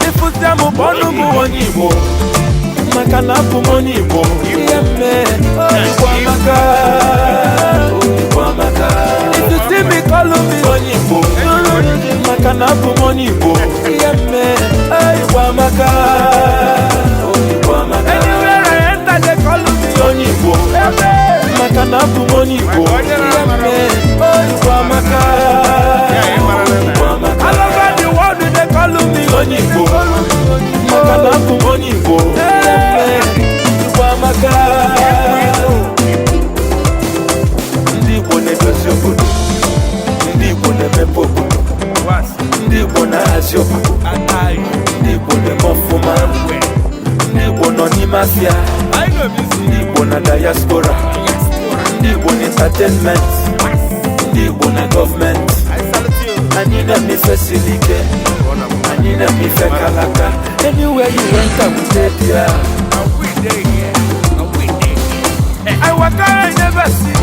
Ifutiamu bonu mu onyibo Makana pumoni bo Yemme Kwa maka Kwa maka If you see me call me onyibo Makana pumoni bo Yemme Kwa maka Kwa maka Anywhere I enter they call me onyibo Makana pumoni bo Yemme Kwa maka All over the world they call me onyibo Makana pumoni bo Kwa maka Ndi bone dosi obodo Ndi bone mepo obodo Ndi bone hazi obodo Ndi bone mofuma Ndi bone ni mafia Ndi bone diaspora Ndi bone entertainment Ndi bone government Anina mi fesilike Anina mi fekalaka Anywhere you went I will take you. I walk I never see